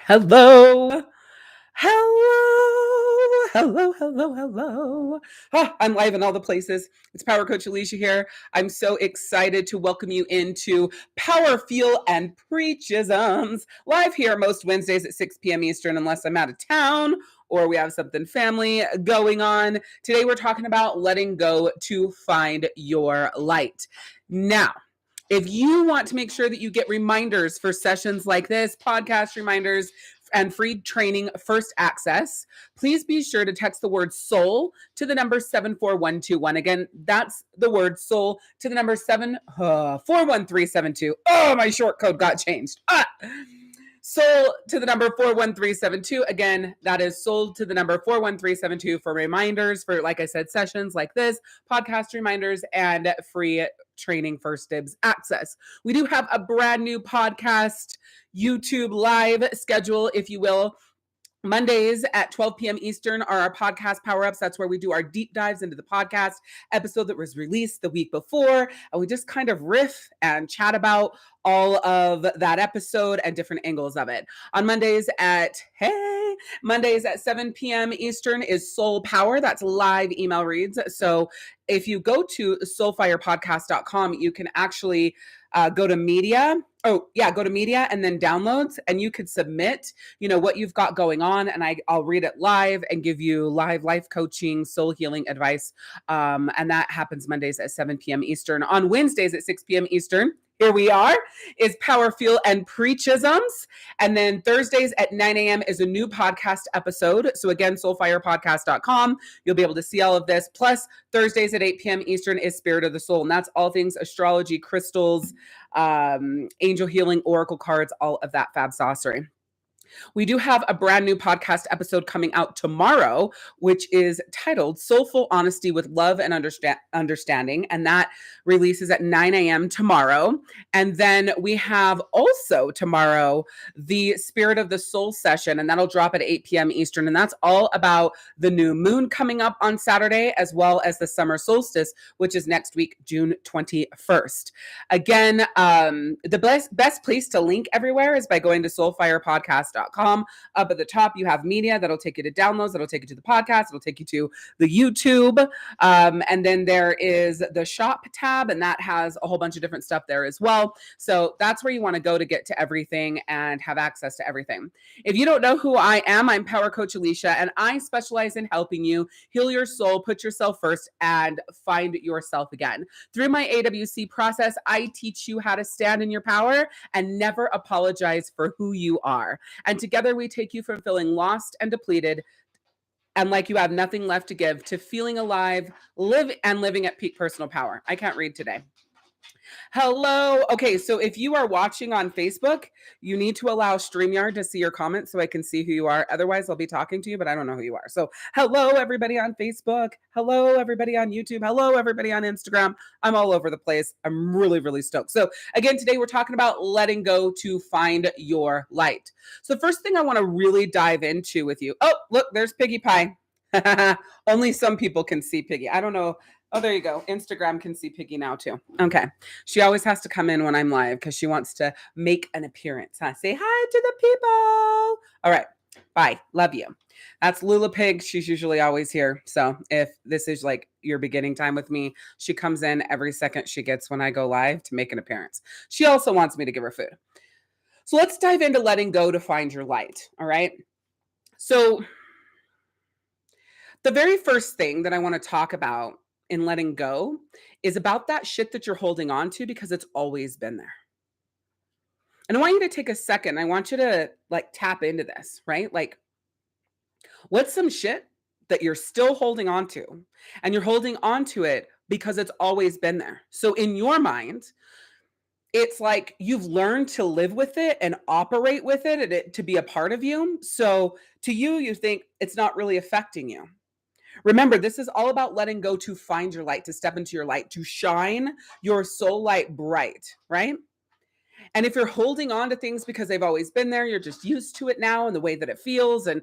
Hello. Hello. Hello. Hello. Hello. I'm live in all the places. It's Power Coach Alishia here. I'm so excited to welcome you into POWERfuel and Preachisms, live here most Wednesdays at 6 p.m. Eastern, unless I'm out of town or we have something family going on. Today we're talking about letting go to find your light. Now, if you want to make sure that you get reminders for sessions like this, podcast reminders, and free training first access, please be sure to text the word soul to the number 74121. Again, that's the word soul to the number 41372. Oh, my short code got changed. Soul to the number 41372. Again, that is soul to the number 41372 for reminders for, like I said, sessions like this, podcast reminders, and free training first dibs access. We do have a brand new podcast YouTube live schedule, if you will. Mondays at 12 p.m. Eastern are our podcast Power-Ups. That's where we do our deep dives into the podcast episode that was released the week before. And we just kind of riff and chat about all of that episode and different angles of it. On Mondays at 7 p.m. Eastern is Soul Power. That's live email reads. So if you go to soulfirepodcast.com, you can actually go to media. Go to media and then downloads, and you could submit, what you've got going on, and I'll read it live and give you live life coaching, soul healing advice. And that happens Mondays at 7 p.m. Eastern. On Wednesdays at 6 p.m. Eastern, here we are, is POWERfuel and Preachisms. And then Thursdays at 9 a.m. is a new podcast episode. So again, soulfirepodcast.com. You'll be able to see all of this. Plus, Thursdays at 8 p.m. Eastern is Spirit of the Soul. And that's all things astrology, crystals, angel healing, oracle cards, all of that fab saucery. We do have a brand new podcast episode coming out tomorrow, which is titled Soulful Honesty with Love and Understanding. And that releases at 9 a.m. tomorrow. And then we have also tomorrow the Spirit of the Soul session, and that'll drop at 8 p.m. Eastern. And that's all about the new moon coming up on Saturday, as well as the summer solstice, which is next week, June 21st. Again, the best place to link everywhere is by going to soulfirepodcast.com. Up at the top, you have media that'll take you to downloads, that'll take you to the podcast, it'll take you to the YouTube. And then there is the shop tab, and that has a whole bunch of different stuff there as well. So that's where you want to go to get to everything and have access to everything. If you don't know who I am, I'm Power Coach Alishia, and I specialize in helping you heal your soul, put yourself first, and find yourself again. Through my AWC process, I teach you how to stand in your power and never apologize for who you are. And together we take you from feeling lost and depleted and like you have nothing left to give to feeling alive, living at peak personal power. I can't read today. Hello. Okay, so if you are watching on Facebook, you need to allow StreamYard to see your comments so I can see who you are. Otherwise, I'll be talking to you, but I don't know who you are. So hello, everybody on Facebook. Hello, everybody on YouTube. Hello, everybody on Instagram. I'm all over the place. I'm really, really stoked. So again, today we're talking about letting go to find your light. So first thing I want to really dive into with you. Oh, look, there's Piggy Pie. Only some people can see Piggy. I don't know. Oh, there you go. Instagram can see Piggy now too. Okay. She always has to come in when I'm live because she wants to make an appearance. Say hi to the people. All right. Bye. Love you. That's Lula Pig. She's usually always here. So if this is like your beginning time with me, she comes in every second she gets when I go live to make an appearance. She also wants me to give her food. So let's dive into letting go to find your light. All right. So the very first thing that I want to talk about in letting go is about that shit that you're holding on to because it's always been there. And I want you to take a second. I want you to tap into this, right? Like, what's some shit that you're still holding on to? And you're holding on to it because it's always been there. So in your mind, it's like you've learned to live with it and operate with it and it to be a part of you. So to you, you think it's not really affecting you. Remember, this is all about letting go to find your light, to step into your light, to shine your soul light bright, right? And if you're holding on to things because they've always been there, you're just used to it now and the way that it feels and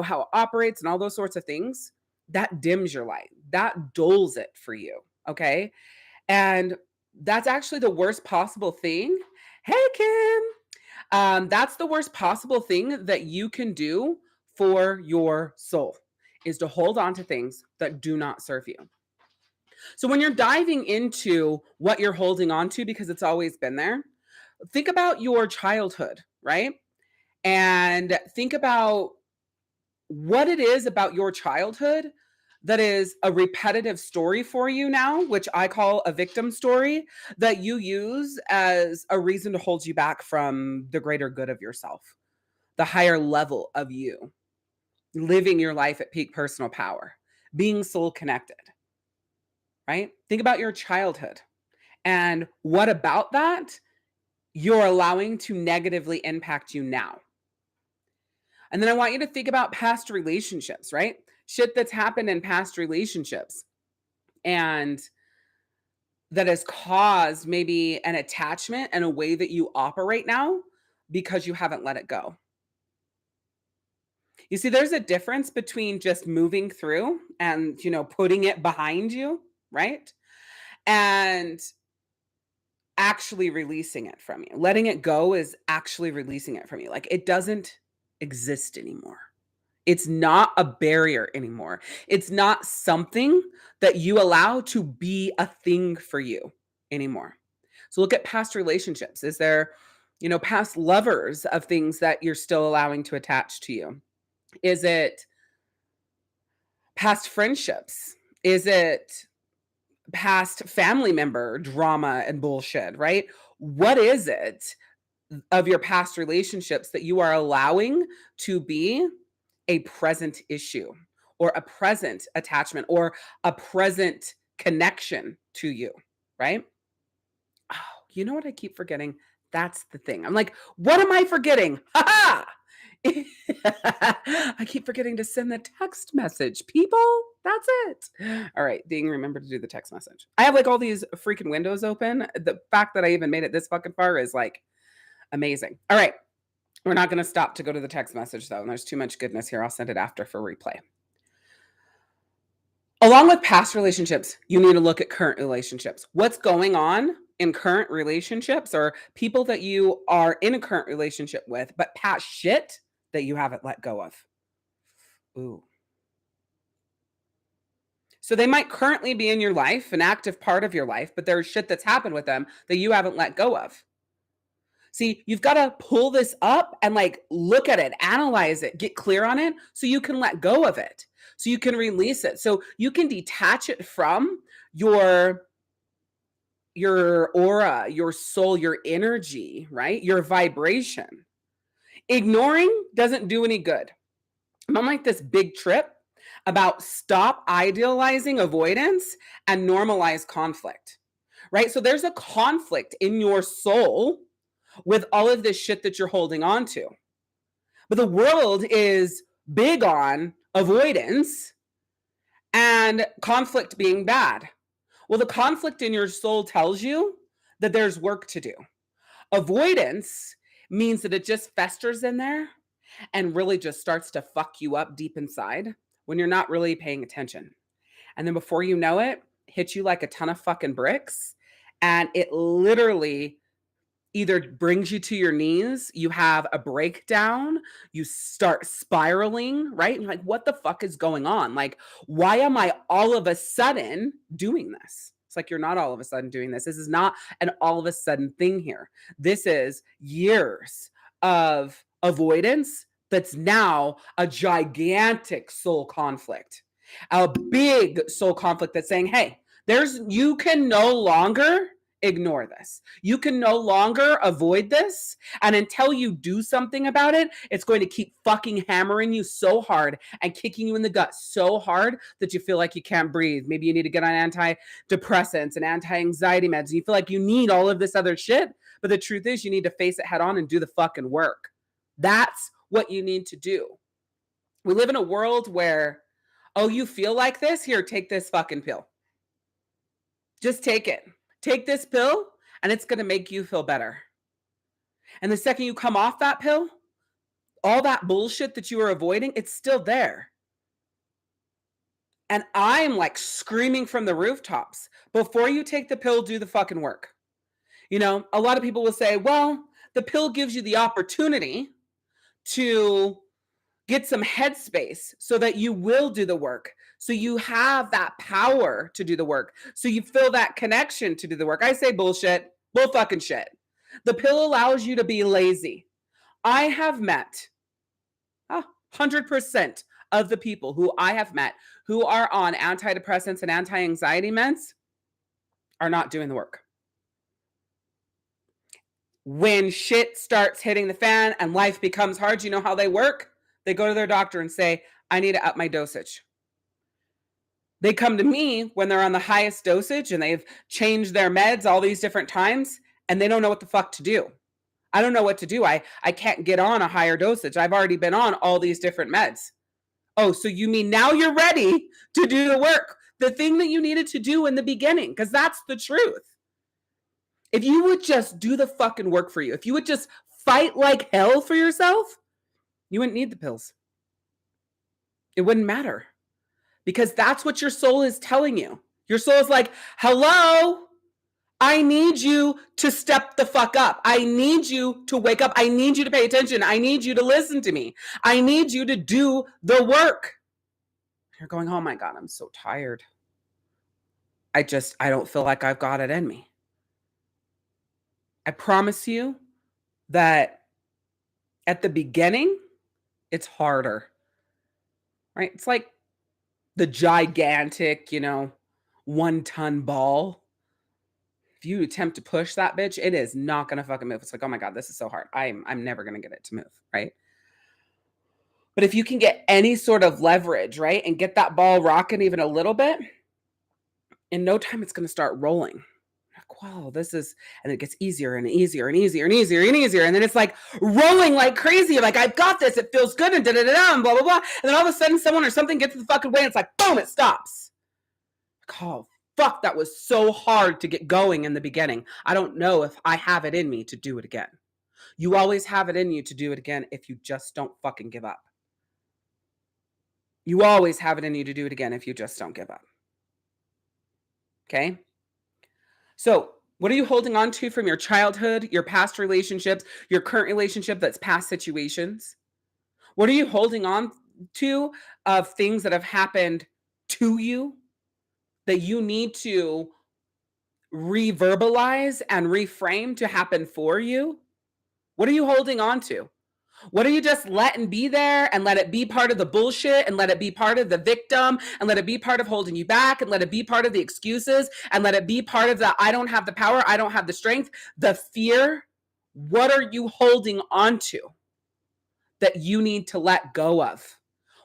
how it operates and all those sorts of things, that dims your light. That dulls it for you, okay? And that's actually the worst possible thing. Hey, Kim. That's the worst possible thing that you can do for your soul, is to hold on to things that do not serve you. So when you're diving into what you're holding on to, because it's always been there, think about your childhood, right? And think about what it is about your childhood that is a repetitive story for you now, which I call a victim story, that you use as a reason to hold you back from the greater good of yourself, the higher level of you, living your life at peak personal power, being soul connected, right? Think about your childhood and what about that you're allowing to negatively impact you now. And then I want you to think about past relationships, right? Shit that's happened in past relationships and that has caused maybe an attachment and a way that you operate now because you haven't let it go. You see, there's a difference between just moving through and, putting it behind you, right? And actually releasing it from you. Letting it go is actually releasing it from you. Like, it doesn't exist anymore. It's not a barrier anymore. It's not something that you allow to be a thing for you anymore. So look at past relationships. Is there, past lovers of things that you're still allowing to attach to you? Is it past friendships? Is it past family member drama and bullshit, right? What is it of your past relationships that you are allowing to be a present issue or a present attachment or a present connection to you, right? Oh, you know what I keep forgetting? That's the thing. I'm like, what am I forgetting? Ha ha! I keep forgetting to send the text message. People, that's it. All right, Ding, remember to do the text message. I have like all these freaking windows open. The fact that I even made it this fucking far is like amazing. All right, we're not going to stop to go to the text message though. And there's too much goodness here. I'll send it after for replay. Along with past relationships, you need to look at current relationships. What's going on in current relationships or people that you are in a current relationship with, but past shit that you haven't let go of. Ooh. So they might currently be in your life, an active part of your life, but there's shit that's happened with them that you haven't let go of. See, you've got to pull this up and like look at it, analyze it, get clear on it so you can let go of it. So you can release it. So you can detach it from your aura, your soul, your energy, right? Your vibration. Ignoring doesn't do any good. I'm on like this big trip about stop idealizing avoidance and normalize conflict, right? So there's a conflict in your soul with all of this shit that you're holding on to. But the world is big on avoidance and conflict being bad. Well, the conflict in your soul tells you that there's work to do. Avoidance means that it just festers in there and really just starts to fuck you up deep inside when you're not really paying attention. And then before you know it, hits you like a ton of fucking bricks. And it literally either brings you to your knees, you have a breakdown, you start spiraling, right? And like, what the fuck is going on? Like, why am I all of a sudden doing this? It's like, you're not all of a sudden doing this. This is not an all of a sudden thing here. This is years of avoidance that's now a gigantic soul conflict, a big soul conflict that's saying, hey, you can no longer ignore this. You can no longer avoid this. And until you do something about it, it's going to keep fucking hammering you so hard and kicking you in the gut so hard that you feel like you can't breathe. Maybe you need to get on antidepressants and anti-anxiety meds. And you feel like you need all of this other shit. But the truth is, you need to face it head on and do the fucking work. That's what you need to do. We live in a world where, oh, you feel like this? Here, take this fucking pill. Just take it. Take this pill and it's going to make you feel better. And the second you come off that pill, all that bullshit that you were avoiding, it's still there. And I'm like screaming from the rooftops, before you take the pill, do the fucking work. A lot of people will say, well, The pill gives you the opportunity to get some headspace so that you will do the work. So you have that power to do the work. So you feel that connection to do the work. I say bullshit, bull fucking shit. The pill allows you to be lazy. I have met 100% of the people who I have met who are on antidepressants and anti-anxiety meds are not doing the work. When shit starts hitting the fan and life becomes hard, you know how they work? They go to their doctor and say, I need to up my dosage. They come to me when they're on the highest dosage and they've changed their meds all these different times and they don't know what the fuck to do. I don't know what to do. I can't get on a higher dosage. I've already been on all these different meds. Oh, so you mean now you're ready to do the work, the thing that you needed to do in the beginning, because that's the truth. If you would just do the fucking work for you, if you would just fight like hell for yourself, you wouldn't need the pills. It wouldn't matter because that's what your soul is telling you. Your soul is like, hello, I need you to step the fuck up. I need you to wake up. I need you to pay attention. I need you to listen to me. I need you to do the work. You're going, oh my God, I'm so tired. I don't feel like I've got it in me. I promise you that at the beginning, it's harder, right? It's like the gigantic, 1-ton ball. If you attempt to push that bitch, it is not going to fucking move. It's like, oh my God, this is so hard. I'm never going to get it to move, right? But if you can get any sort of leverage, right, and get that ball rocking even a little bit, in no time, it's going to start rolling. Like, wow, and it gets easier and easier and easier and easier and easier. And then it's like rolling like crazy. Like, I've got this. It feels good and da-da-da-da and blah, blah, blah. And then all of a sudden someone or something gets in the fucking way and it's like, boom, it stops. Like, oh, fuck, that was so hard to get going in the beginning. I don't know if I have it in me to do it again. You always have it in you to do it again if you just don't fucking give up. You always have it in you to do it again if you just don't give up. Okay? So, what are you holding on to from your childhood, your past relationships, your current relationship that's past situations? What are you holding on to of things that have happened to you that you need to reverbalize and reframe to happen for you? What are you holding on to? What are you just letting be there and let it be part of the bullshit and let it be part of the victim and let it be part of holding you back and let it be part of the excuses and let it be part of the I don't have the power, I don't have the strength, the fear? What are you holding on to that you need to let go of?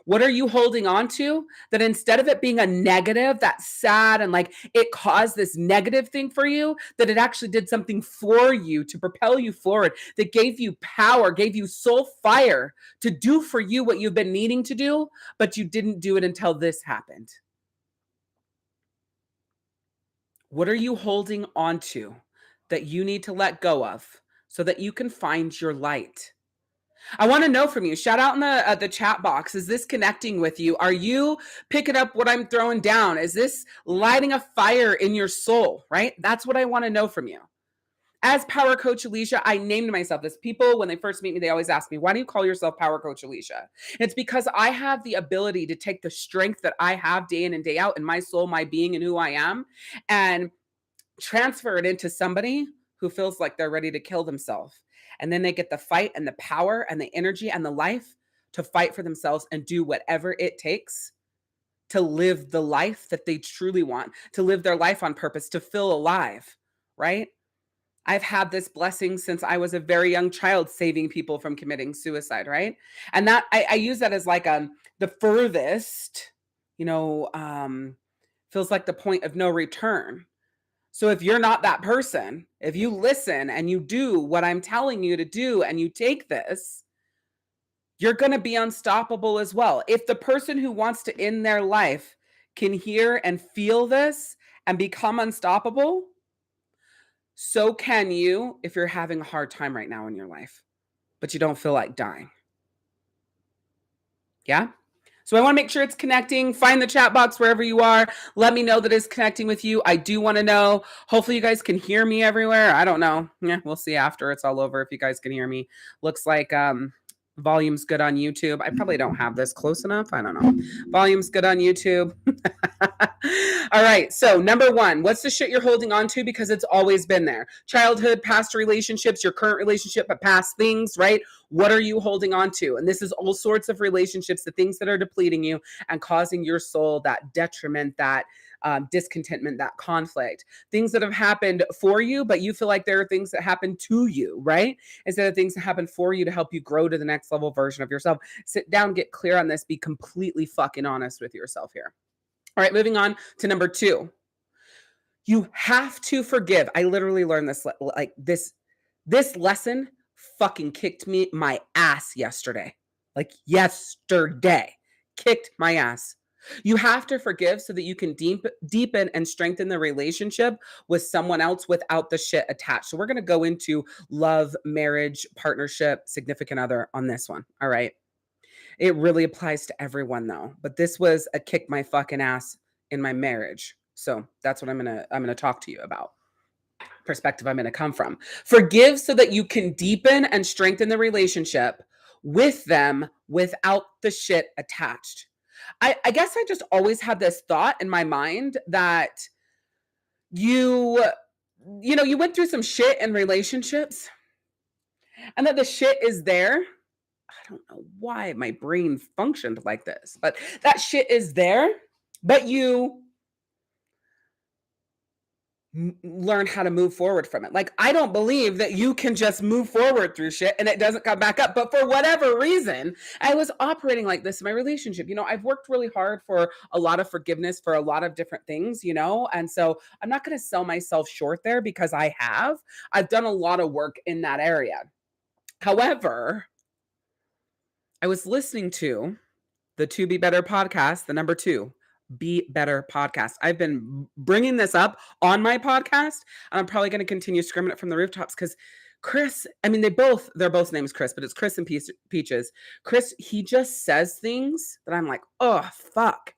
What are you holding on to that instead of it being a negative, that's sad and like it caused this negative thing for you, that it actually did something for you to propel you forward, that gave you power, gave you soul fire to do for you what you've been needing to do, but you didn't do it until this happened? What are you holding on to that you need to let go of so that you can find your light? I want to know from you. Shout out in the chat box. Is this connecting with you? Are you picking up what I'm throwing down? Is this lighting a fire in your soul, right? That's what I want to know from you. As Power Coach Alishia, I named myself this. People, when they first meet me, they always ask me, why do you call yourself Power Coach Alishia? It's because I have the ability to take the strength that I have day in and day out in my soul, my being, and who I am, and transfer it into somebody who feels like they're ready to kill themselves. And then they get the fight and the power and the energy and the life to fight for themselves and do whatever it takes to live the life that they truly want, to live their life on purpose, to feel alive, right? I've had this blessing since I was a very young child, saving people from committing suicide, right? And that I use that as like the furthest, feels like the point of no return. So if you're not that person, if you listen and you do what I'm telling you to do and you take this, you're going to be unstoppable as well. If the person who wants to end their life can hear and feel this and become unstoppable, so can you if you're having a hard time right now in your life, but you don't feel like dying. Yeah? So I want to make sure it's connecting. Find the chat box wherever you are. Let me know that it's connecting with you. I do want to know. Hopefully you guys can hear me everywhere. I don't know. Yeah, we'll see after it's all over if you guys can hear me. Looks like volume's good on YouTube. I probably don't have this close enough. I don't know. Volume's good on YouTube. All right. So number one, what's the shit you're holding on to because it's always been there? Childhood, past relationships, your current relationship, but past things, right? What are you holding on to? And this is all sorts of relationships, the things that are depleting you and causing your soul that detriment, that discontentment, that conflict, things that have happened for you, but you feel like there are things that happen to you, right? Instead of things that happen for you to help you grow to the next level version of yourself. Sit down, get clear on this, be completely fucking honest with yourself here. All right, moving on to number two. You have to forgive. I literally learned this, like this lesson fucking kicked my ass yesterday. Like yesterday, kicked my ass. You have to forgive so that you can deepen and strengthen the relationship with someone else without the shit attached. So we're going to go into love, marriage, partnership, significant other on this one. All right. It really applies to everyone though, but this was a kick my fucking ass in my marriage. So that's what I'm going to talk to you about. Perspective I'm going to come from. Forgive so that you can deepen and strengthen the relationship with them without the shit attached. I guess I just always had this thought in my mind that you went through some shit in relationships and that the shit is there. I don't know why my brain functioned like this, but that shit is there, but you learn how to move forward from it. Like, I don't believe that you can just move forward through shit and it doesn't come back up. But for whatever reason, I was operating like this in my relationship. I've worked really hard for a lot of forgiveness for a lot of different things, and so I'm not going to sell myself short there because I've done a lot of work in that area. However, I was listening to the To Be Better podcast, the number 2. Be Better podcast. I've been bringing this up on my podcast, and I'm probably going to continue screaming it from the rooftops because Chris, they're both names Chris, but it's Chris and Peaches. Chris, he just says things that I'm like, oh, fuck.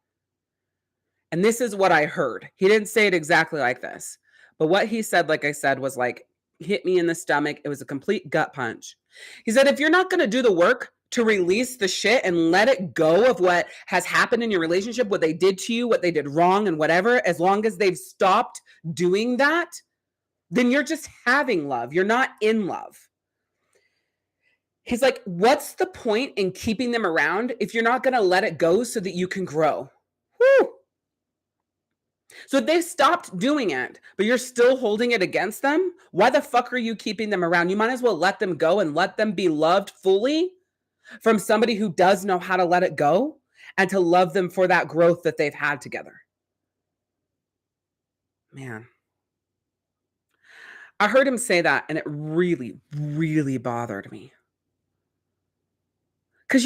And this is what I heard. He didn't say it exactly like this, but what he said, like I said, was like, hit me in the stomach. It was a complete gut punch. He said, if you're not going to do the work to release the shit and let it go of what has happened in your relationship, what they did to you, what they did wrong and whatever, as long as they've stopped doing that, then you're just having love. You're not in love. He's like, what's the point in keeping them around if you're not going to let it go so that you can grow? Woo! So if they stopped doing it, but you're still holding it against them, why the fuck are you keeping them around? You might as well let them go and let them be loved fully from somebody who does know how to let it go and to love them for that growth that they've had together. Man. I heard him say that and it really, really bothered me. Because,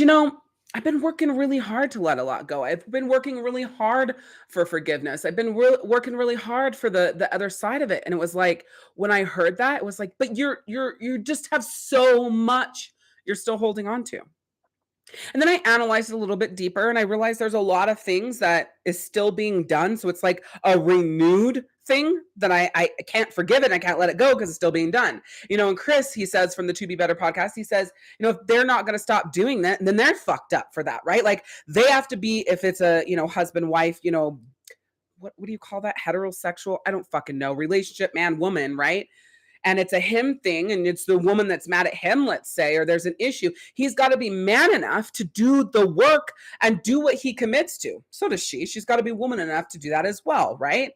I've been working really hard to let a lot go. I've been working really hard for forgiveness. I've been working really hard for the other side of it. And it was like, when I heard that, it was like, but you just have so much you're still holding on to. And then I analyzed it a little bit deeper and I realized there's a lot of things that is still being done. So it's like a renewed thing that I can't forgive it and I can't let it go because it's still being done. And Chris, he says from the To Be Better podcast, he says, if they're not going to stop doing that, then they're fucked up for that, right? Like they have to be, if it's a, husband, wife, what do you call that? Heterosexual? I don't fucking know. Relationship, man, woman, right? And it's a him thing and it's the woman that's mad at him, let's say, or there's an issue. He's got to be man enough to do the work and do what he commits to. So does she. She's got to be woman enough to do that as well, right?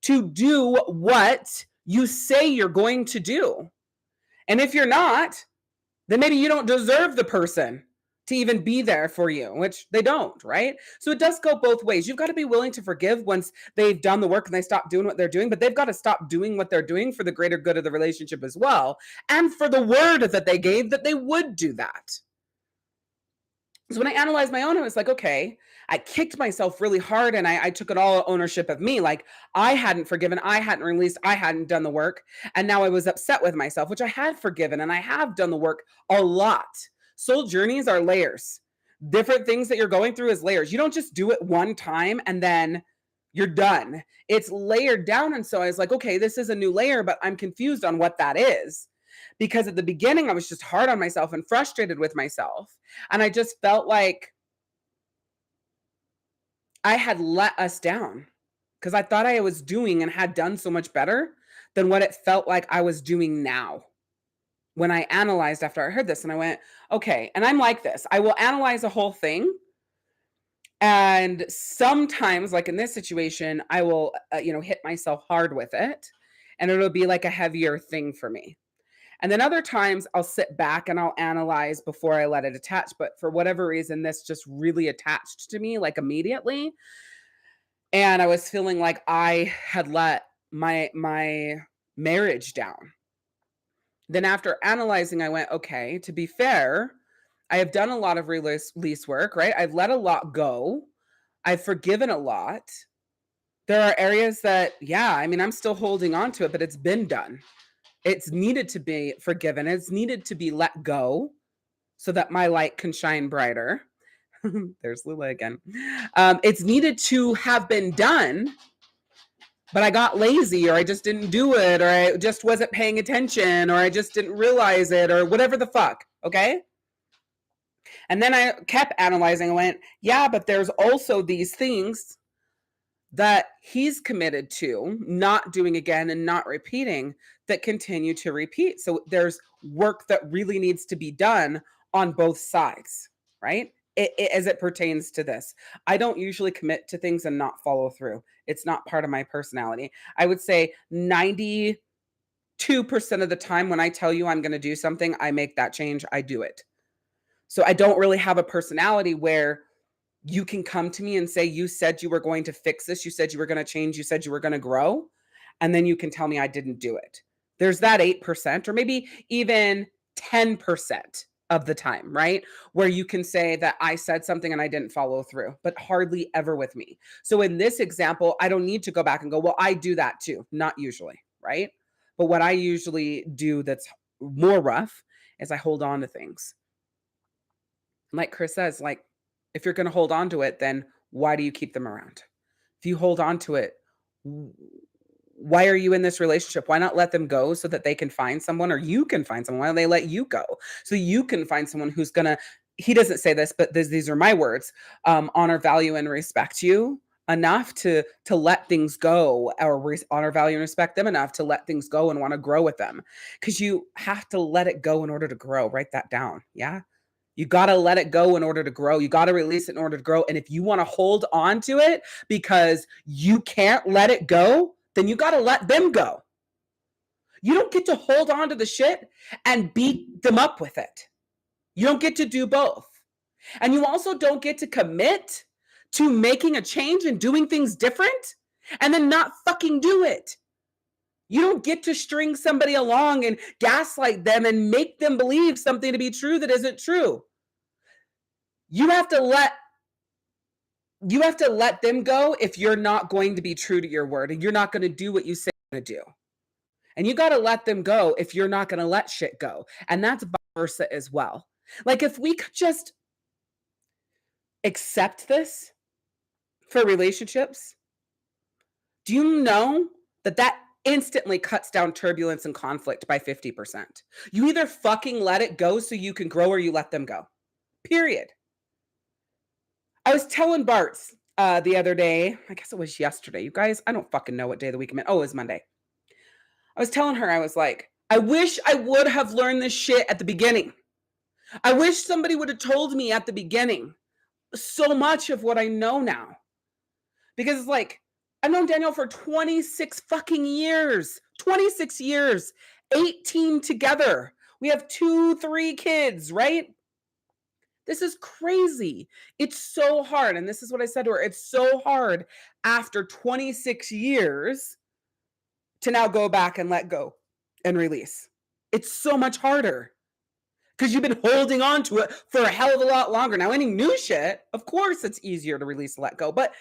To do what you say you're going to do. And if you're not, then maybe you don't deserve the person to even be there for you, which they don't, right? So it does go both ways. You've got to be willing to forgive once they've done the work and they stop doing what they're doing, but they've got to stop doing what they're doing for the greater good of the relationship as well. And for the word that they gave that they would do that. So when I analyzed my own, I was like, okay, I kicked myself really hard and I took it all ownership of me. Like I hadn't forgiven, I hadn't released, I hadn't done the work. And now I was upset with myself, which I had forgiven and I have done the work a lot. Soul journeys are layers. different things that you're going through is layers. You don't just do it one time and then you're done. It's layered down. And so I was like, okay, this is a new layer, but I'm confused on what that is. Because at the beginning, I was just hard on myself and frustrated with myself. And I just felt like I had let us down because I thought I was doing and had done so much better than what it felt like I was doing now. When I analyzed after I heard this, and I went, okay, and I'm like this, I will analyze a whole thing. And sometimes, like in this situation, I will, hit myself hard with it, and it'll be like a heavier thing for me. And then other times I'll sit back and I'll analyze before I let it attach. But for whatever reason, this just really attached to me like immediately. And I was feeling like I had let my marriage down. Then after analyzing, I went, okay, to be fair, I have done a lot of release work, right? I've let a lot go. I've forgiven a lot. There are areas that, I'm still holding on to it, but it's been done. It's needed to be forgiven. It's needed to be let go so that my light can shine brighter. There's Lula again. It's needed to have been done, but I got lazy, or I just didn't do it, or I just wasn't paying attention, or I just didn't realize it, or whatever the fuck. Okay. And then I kept analyzing and went, yeah, but there's also these things that he's committed to not doing again and not repeating that continue to repeat. So there's work that really needs to be done on both sides, right? As it pertains to this. I don't usually commit to things and not follow through. It's not part of my personality. I would say 92% of the time when I tell you I'm going to do something, I make that change, I do it. So I don't really have a personality where you can come to me and say, you said you were going to fix this. You said you were going to change. You said you were going to grow. And then you can tell me I didn't do it. There's that 8% or maybe even 10% of the time, right? Where you can say that I said something and I didn't follow through, but hardly ever with me. So in this example, I don't need to go back and go, well, I do that too. Not usually, right? But what I usually do that's more rough is I hold on to things. Like Chris says, like, if you're going to hold on to it, then why do you keep them around? If you hold on to it, why are you in this relationship? Why not let them go so that they can find someone, or you can find someone? Why don't they let you go so you can find someone who's going to, he doesn't say this, but these are my words, honor, value, and respect you enough to let things go, or honor, value, and respect them enough to let things go and want to grow with them. Because you have to let it go in order to grow. Write that down. Yeah. You got to let it go in order to grow. You got to release it in order to grow. And if you want to hold on to it because you can't let it go, then you got to let them go. You don't get to hold on to the shit and beat them up with it. You don't get to do both. And you also don't get to commit to making a change and doing things different and then not fucking do it. You don't get to string somebody along and gaslight them and make them believe something to be true that isn't true. You have to let them go if you're not going to be true to your word and you're not going to do what you say you're going to do. And you got to let them go if you're not going to let shit go. And that's vice versa as well. Like, if we could just accept this for relationships, do you know that instantly cuts down turbulence and conflict by 50%? You either fucking let it go so you can grow, or you let them go. Period. I was telling Bart's the other day, I guess it was yesterday. You guys, I don't fucking know what day of the week I'm in. Oh, it was Monday. I was telling her, I was like, I wish I would have learned this shit at the beginning. I wish somebody would have told me at the beginning so much of what I know now. Because it's like, I've known Daniel for 26 fucking years. 26 years. 18 together. We have 2-3 kids, right? This is crazy. It's so hard. And this is what I said to her. It's so hard after 26 years to now go back and let go and release. It's so much harder because you've been holding on to it for a hell of a lot longer. Now, any new shit, of course, it's easier to release and let go. But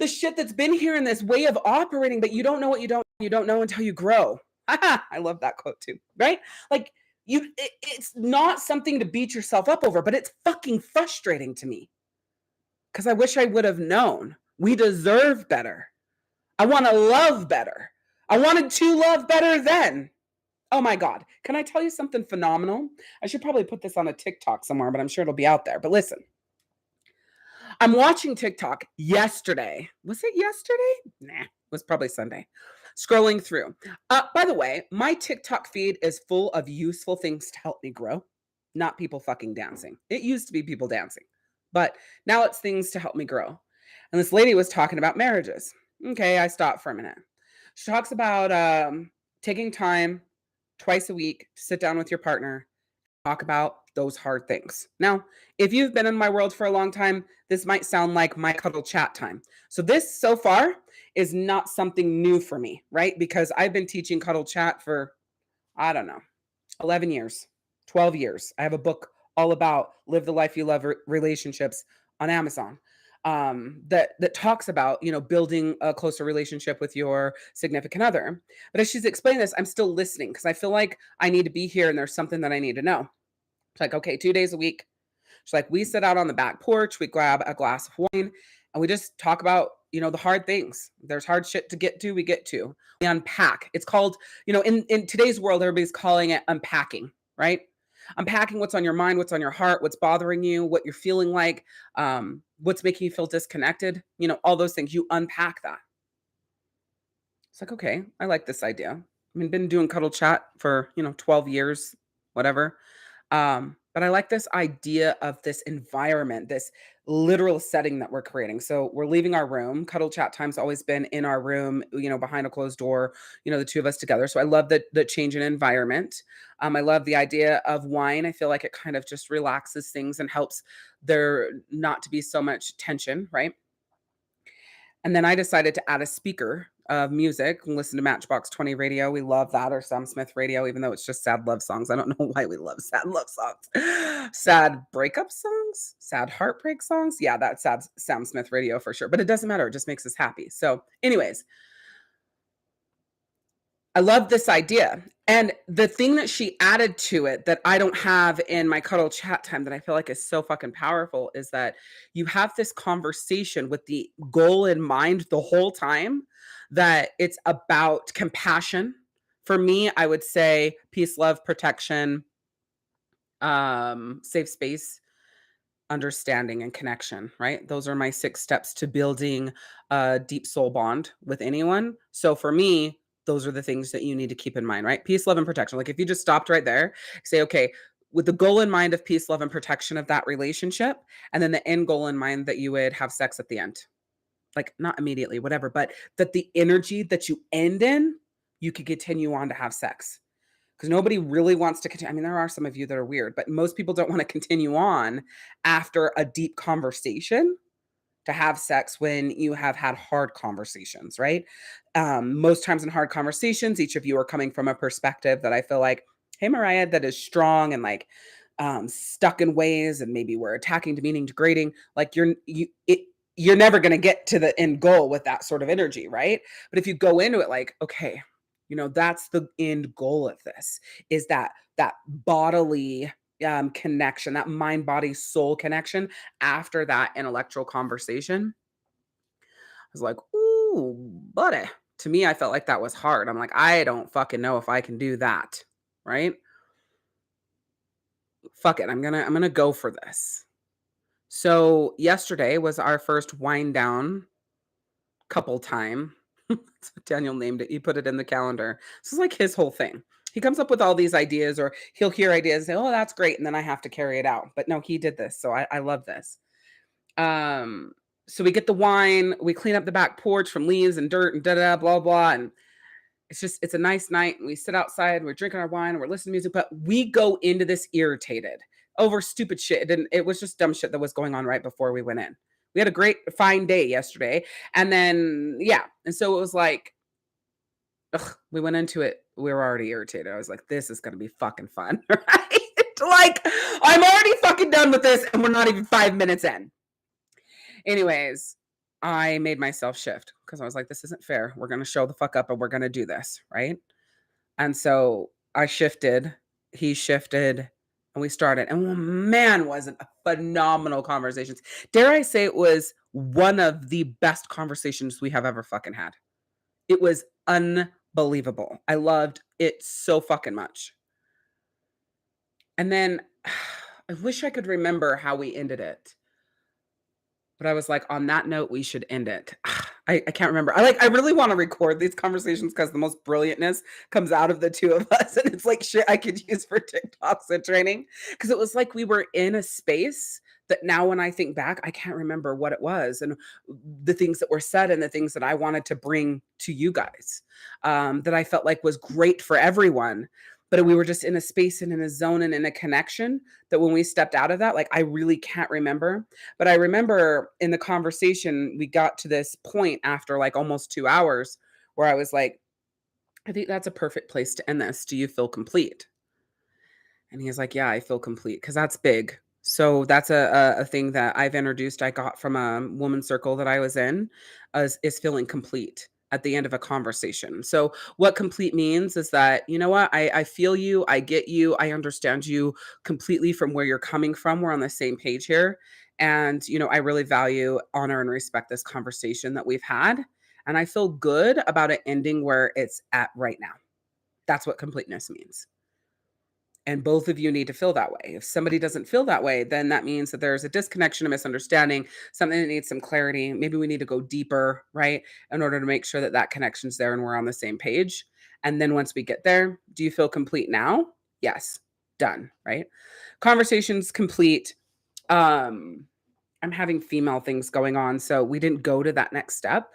the shit that's been here in this way of operating, but you don't know what you don't know until you grow. I love that quote too, right? Like, It's not something to beat yourself up over, but it's fucking frustrating to me because I wish I would have known. We deserve better. I want to love better. I wanted to love better then. Oh my God. Can I tell you something phenomenal? I should probably put this on a TikTok somewhere, but I'm sure it'll be out there. But listen, I'm watching TikTok yesterday. Was it yesterday? Nah, it was probably Sunday. Scrolling through. By the way, my TikTok feed is full of useful things to help me grow, not people fucking dancing. It used to be people dancing, but now it's things to help me grow. And this lady was talking about marriages. Okay, I stopped for a minute. She talks about taking time twice a week to sit down with your partner, talk about those hard things. Now, if you've been in my world for a long time, this might sound like my cuddle chat time. So this so far is not something new for me, right? Because I've been teaching cuddle chat for, I don't know, 11 years, 12 years. I have a book all about live the life you love relationships on Amazon. That talks about, building a closer relationship with your significant other. But as she's explaining this, I'm still listening because I feel like I need to be here and there's something that I need to know. It's like, okay, 2 days a week. She's like, we sit out on the back porch, we grab a glass of wine, and we just talk about, the hard things. There's hard shit to get to, we get to. We unpack. It's called, in today's world, everybody's calling it unpacking, right? Unpacking what's on your mind, what's on your heart, what's bothering you, what you're feeling like, what's making you feel disconnected, all those things. You unpack that. It's like, okay, I like this idea. I mean, been doing cuddle chat for, 12 years, whatever. But I like this idea of this environment, this literal setting that we're creating. So we're leaving our room. Cuddle chat time's always been in our room, behind a closed door, the two of us together. So I love the change in environment. I love the idea of wine. I feel like it kind of just relaxes things and helps there not to be so much tension, right? And then I decided to add a speaker of music and listen to Matchbox 20 radio. We love that, or Sam Smith radio, even though it's just sad love songs. I don't know why we love sad love songs. Sad breakup songs, sad heartbreak songs. Yeah, that's sad Sam Smith radio for sure. But it doesn't matter. It just makes us happy. So, anyways, I love this idea. And the thing that she added to it that I don't have in my cuddle chat time that I feel like is so fucking powerful is that you have this conversation with the goal in mind the whole time, that it's about compassion. For me, I would say peace, love, protection, safe space, understanding, and connection, right? Those are my 6 steps to building a deep soul bond with anyone. So for me, those are the things that you need to keep in mind, right? Peace, love, and protection. Like if you just stopped right there, say, okay, with the goal in mind of peace, love, and protection of that relationship, and then the end goal in mind that you would have sex at the end. Like not immediately, whatever, but that the energy that you end in, you could continue on to have sex. Because nobody really wants to continue. I mean, there are some of you that are weird, but most people don't want to continue on after a deep conversation to have sex when you have had hard conversations, right? Most times in hard conversations, each of you are coming from a perspective that I feel like, hey, Mariah, that is strong and like stuck in ways, and maybe we're attacking, demeaning, degrading. Like you're never going to get to the end goal with that sort of energy, right? But if you go into it like, okay, that's the end goal of this, is that bodily connection, that mind, body, soul connection after that intellectual conversation. I was like, ooh, buddy. To me, I felt like that was hard. I'm like, I don't fucking know if I can do that, right? Fuck it. I'm gonna go for this. So yesterday was our first wind down couple time. That's what Daniel named it. He put it in the calendar. This is like his whole thing. He comes up with all these ideas, or he'll hear ideas and say, oh, that's great. And then I have to carry it out. But no, he did this. So I love this. So we get the wine, we clean up the back porch from leaves and dirt and da blah, blah. And it's a nice night. And we sit outside, we're drinking our wine, and we're listening to music, but we go into this irritated over stupid shit. It was just dumb shit that was going on right before we went in. We had a great, fine day yesterday. And then, yeah. And so it was like, we went into it. We were already irritated. I was like, this is going to be fucking fun, right? Like, I'm already fucking done with this, and we're not even 5 minutes in. Anyways, I made myself shift because I was like, this isn't fair. We're going to show the fuck up and we're going to do this, right? And so I shifted he shifted, and we started. And man, was it a phenomenal conversation. Dare I say it was one of the best conversations we have ever fucking had. It was unbelievable. I loved it so fucking much. And then I wish I could remember how we ended it. But I was like, on that note, we should end it. I can't remember. I really want to record these conversations because the most brilliantness comes out of the two of us. And it's like shit I could use for TikToks and training. Because it was like we were in a space that now when I think back, I can't remember what it was and the things that were said and the things that I wanted to bring to you guys that I felt like was great for everyone. But we were just in a space and in a zone and in a connection that when we stepped out of that, like I really can't remember. But I remember in the conversation, we got to this point after like almost 2 hours where I was like, I think that's a perfect place to end this. Do you feel complete? And he's like, yeah, I feel complete because that's big. So that's a thing that I've introduced. I got from a woman's circle that I was in is feeling complete at the end of a conversation. So what complete means is that, you know what, I feel you, I get you, I understand you completely from where you're coming from. We're on the same page here. And, you know, I really value, honor, and respect this conversation that we've had. And I feel good about it ending where it's at right now. That's what completeness means. And both of you need to feel that way. If somebody doesn't feel that way, then that means that there's a disconnection, a misunderstanding, something that needs some clarity. Maybe we need to go deeper, right? In order to make sure that that connection's there and we're on the same page. And then once we get there, do you feel complete now? Yes. Done, right? Conversation's complete. I'm having female things going on, so we didn't go to that next step.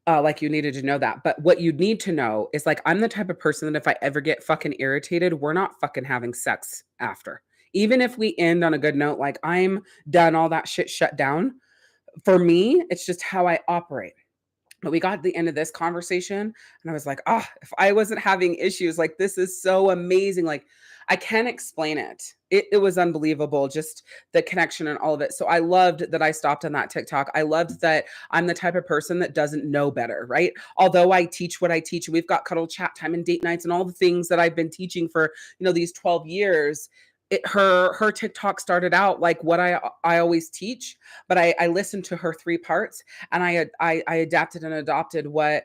Like you needed to know that. But what you need to know is like, I'm the type of person that if I ever get fucking irritated, we're not fucking having sex after. Even if we end on a good note, like I'm done, all that shit shut down. For me, it's just how I operate. But we got to the end of this conversation and I was like, if I wasn't having issues, like this is so amazing. Like I can't explain it. It was unbelievable, just the connection and all of it. So I loved that I stopped on that TikTok. I loved that I'm the type of person that doesn't know better, right? Although I teach what I teach, we've got cuddle chat time and date nights and all the things that I've been teaching for, these 12 years. Her TikTok started out like what I always teach, but I listened to her 3 parts and I adapted and adopted what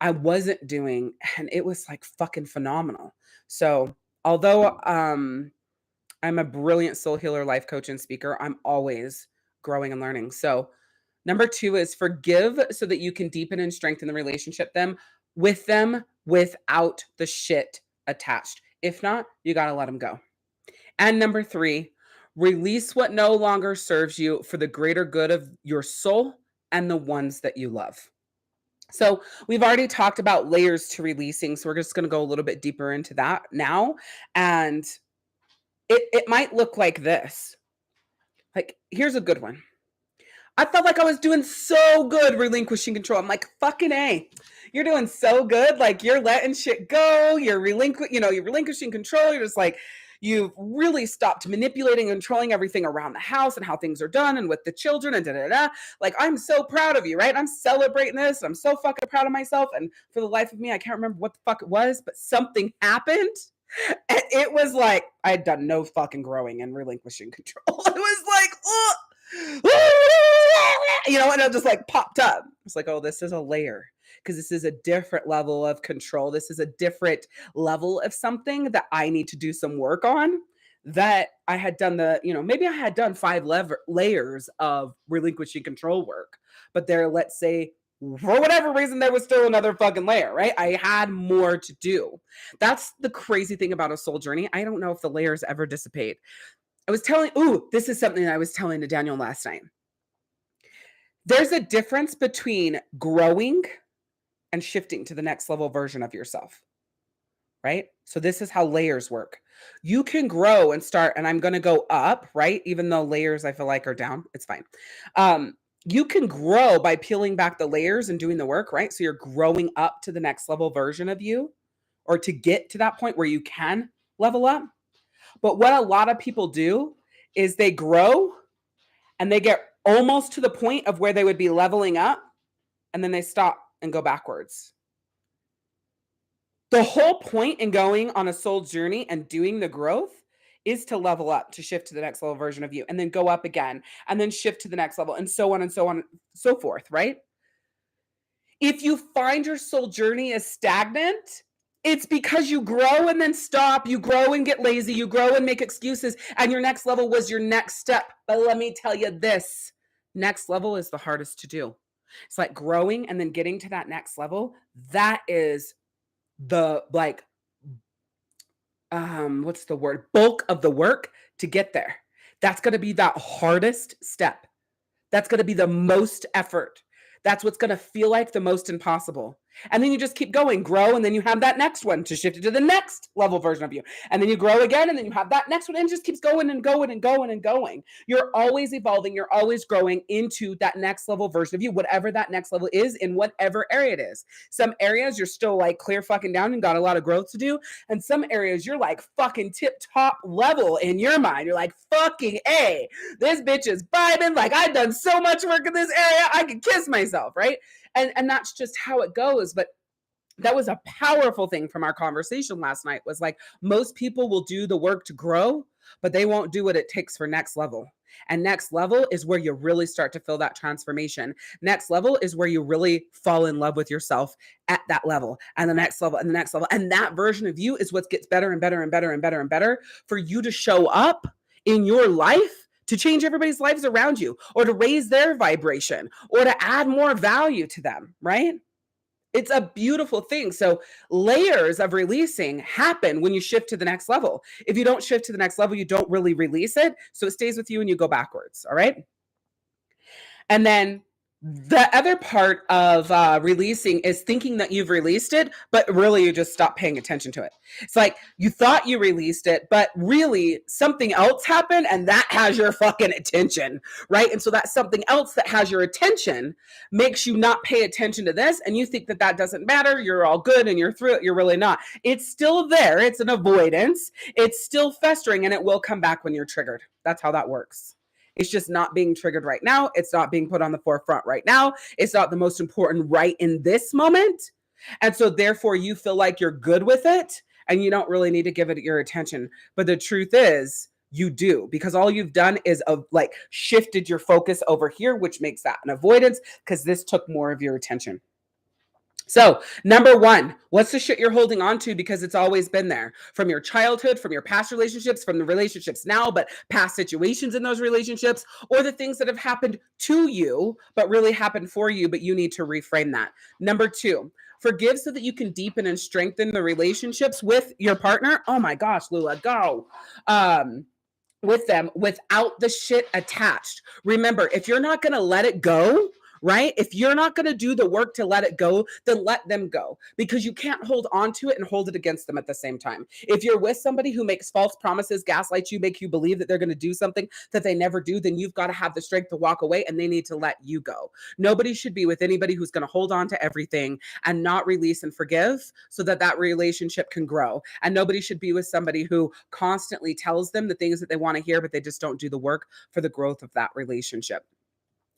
I wasn't doing, and it was like fucking phenomenal. So although I'm a brilliant soul healer, life coach, and speaker, I'm always growing and learning. So number 2 is forgive so that you can deepen and strengthen the relationship with them without the shit attached. If not, you got to let them go. And number 3, release what no longer serves you for the greater good of your soul and the ones that you love. So we've already talked about layers to releasing. So we're just going to go a little bit deeper into that now. And it might look like this. Like, here's a good one. I felt like I was doing so good relinquishing control. I'm like, fucking A, you're doing so good. Like you're letting shit go. You're relinquishing control. You're just like, you've really stopped manipulating and controlling everything around the house and how things are done and with the children and da-da-da. Like, I'm so proud of you, right? I'm celebrating this. I'm so fucking proud of myself. And for the life of me, I can't remember what the fuck it was, but something happened. And it was like, I had done no fucking growing and relinquishing control. It was like, oh, and it just like popped up. It's like, oh, this is a layer because this is a different level of control. This is a different level of something that I need to do some work on. That I had done maybe I had done 5 layers of relinquishing control work, but there, let's say, for whatever reason, there was still another fucking layer, right? I had more to do. That's the crazy thing about a soul journey. I don't know if the layers ever dissipate. This is something I was telling to Daniel last night. There's a difference between growing and shifting to the next level version of yourself, right? So this is how layers work. You can grow and start, and I'm going to go up, right? Even though layers I feel like are down, it's fine. You can grow by peeling back the layers and doing the work, right? So you're growing up to the next level version of you, or to get to that point where you can level up. But what a lot of people do is they grow and they get almost to the point of where they would be leveling up, and then they stop and go backwards. The whole point in going on a soul journey and doing the growth is to level up, to shift to the next level version of you, and then go up again, and then shift to the next level, and so on and so on and so forth, right? If you find your soul journey is stagnant, it's because you grow and then stop, you grow and get lazy, you grow and make excuses, and your next level was your next step. But let me tell you this, next level is the hardest to do. It's like growing and then getting to that next level. That is the what's the word? Bulk of the work to get there. That's going to be that hardest step. That's going to be the most effort. That's what's going to feel like the most impossible. And then you just keep going, grow, and then you have that next one to shift it to the next level version of you. And then you grow again, and then you have that next one, and it just keeps going and going and going and going. You're always evolving. You're always growing into that next level version of you, whatever that next level is in whatever area it is. Some areas you're still like clear fucking down and got a lot of growth to do. And some areas you're like fucking tip top level in your mind. You're like, fucking A, this bitch is vibing. Like, I've done so much work in this area, I could kiss myself, right? And that's just how it goes. But that was a powerful thing from our conversation last night, was like, most people will do the work to grow, but they won't do what it takes for next level. And next level is where you really start to feel that transformation. Next level is where you really fall in love with yourself at that level, and the next level, and the next level. And that version of you is what gets better and better and better and better and better for you to show up in your life, to change everybody's lives around you, or to raise their vibration, or to add more value to them, right? It's a beautiful thing. So layers of releasing happen when you shift to the next level. If you don't shift to the next level, you don't really release it. So it stays with you and you go backwards. All right. And then the other part of releasing is thinking that you've released it, but really you just stop paying attention to it. It's like you thought you released it, but really something else happened, and that has your fucking attention, right? And so that something else that has your attention makes you not pay attention to this, and you think that that doesn't matter, you're all good and you're through it. You're really not. It's still there. It's an avoidance. It's still festering, and it will come back when you're triggered. That's how that works. It's just not being triggered right now. It's not being put on the forefront right now. It's not the most important right in this moment. And so therefore you feel like you're good with it and you don't really need to give it your attention. But the truth is you do, because all you've done is like shifted your focus over here, which makes that an avoidance because this took more of your attention. So number one, what's the shit you're holding on to because it's always been there from your childhood, from your past relationships, from the relationships now, but past situations in those relationships, or the things that have happened to you, but really happened for you, but you need to reframe that. Number two, forgive so that you can deepen and strengthen the relationships with your partner. Oh my gosh, Lula, go. With them without the shit attached. Remember, if you're not going to let it go, right? If you're not going to do the work to let it go, then let them go, because you can't hold on to it and hold it against them at the same time. If you're with somebody who makes false promises, gaslights you, make you believe that they're going to do something that they never do, then you've got to have the strength to walk away, and they need to let you go. Nobody should be with anybody who's going to hold on to everything and not release and forgive so that that relationship can grow. And nobody should be with somebody who constantly tells them the things that they want to hear, but they just don't do the work for the growth of that relationship.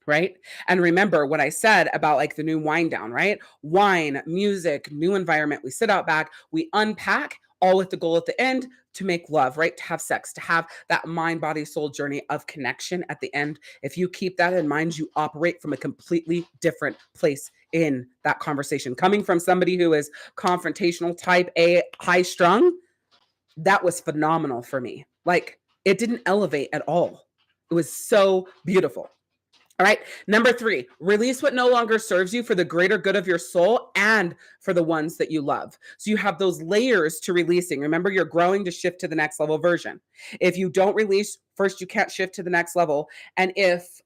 Right? And remember what I said about like the new wind down, right? Wine, music, new environment. We sit out back, we unpack, all with the goal at the end to make love, right? To have sex, to have that mind, body, soul journey of connection at the end. If you keep that in mind, you operate from a completely different place in that conversation. Coming from somebody who is confrontational, type A, high strung, that was phenomenal for me. Like, it didn't elevate at all. It was so beautiful. All right. Number three, release what no longer serves you for the greater good of your soul and for the ones that you love. So you have those layers to releasing. Remember, you're growing to shift to the next level version. If you don't release first, you can't shift to the next level. And if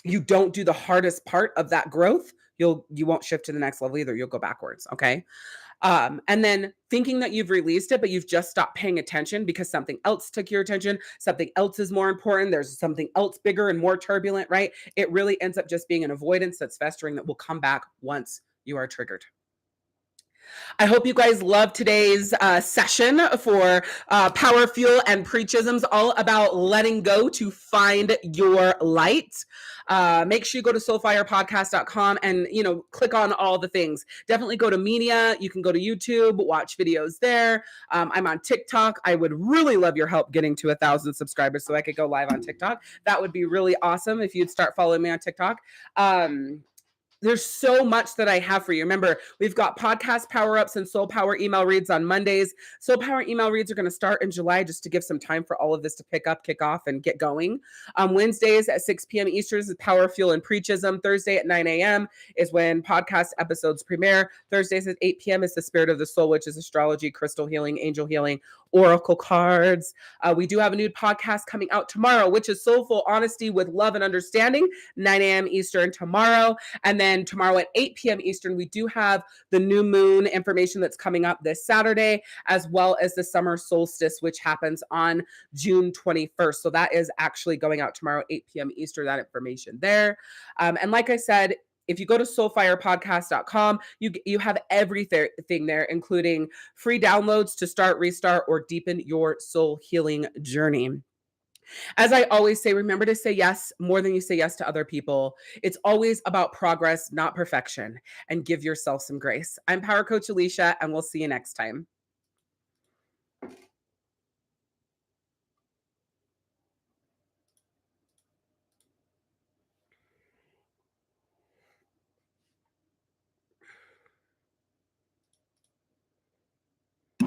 you don't do the hardest part of that growth, you won't shift to the next level either. You'll go backwards. Okay. And then thinking that you've released it, but you've just stopped paying attention because something else took your attention. Something else is more important. There's something else bigger and more turbulent, right? It really ends up just being an avoidance that's festering that will come back once you are triggered. I hope you guys love today's session for Power Fuel and Preachisms, all about letting go to find your light. Make sure you go to soulfirepodcast.com and, click on all the things. Definitely go to media. You can go to YouTube, watch videos there. I'm on TikTok. I would really love your help getting to 1,000 subscribers so I could go live on TikTok. That would be really awesome if you'd start following me on TikTok. There's so much that I have for you. Remember, we've got podcast Power-Ups and Soul Power email reads on Mondays. Soul Power email reads are going to start in July just to give some time for all of this to pick up, kick off, and get going. Wednesdays at 6 p.m. Eastern is Power Fuel and Preachism. Thursday at 9 a.m. is when podcast episodes premiere. Thursdays at 8 p.m. is the Spirit of the Soul, which is astrology, crystal healing, angel healing, oracle cards. We do have a new podcast coming out tomorrow, which is Soulful Honesty with Love and Understanding, 9 a.m. Eastern tomorrow. And then tomorrow at 8 p.m. Eastern, we do have the new moon information that's coming up this Saturday, as well as the summer solstice, which happens on June 21st. So that is actually going out tomorrow, 8 p.m. Eastern, that information there. And like I said, if you go to soulfirepodcast.com, you have everything there, including free downloads to start, restart, or deepen your soul healing journey. As I always say, remember to say yes more than you say yes to other people. It's always about progress, not perfection, and give yourself some grace. I'm Power Coach Alishia, and we'll see you next time.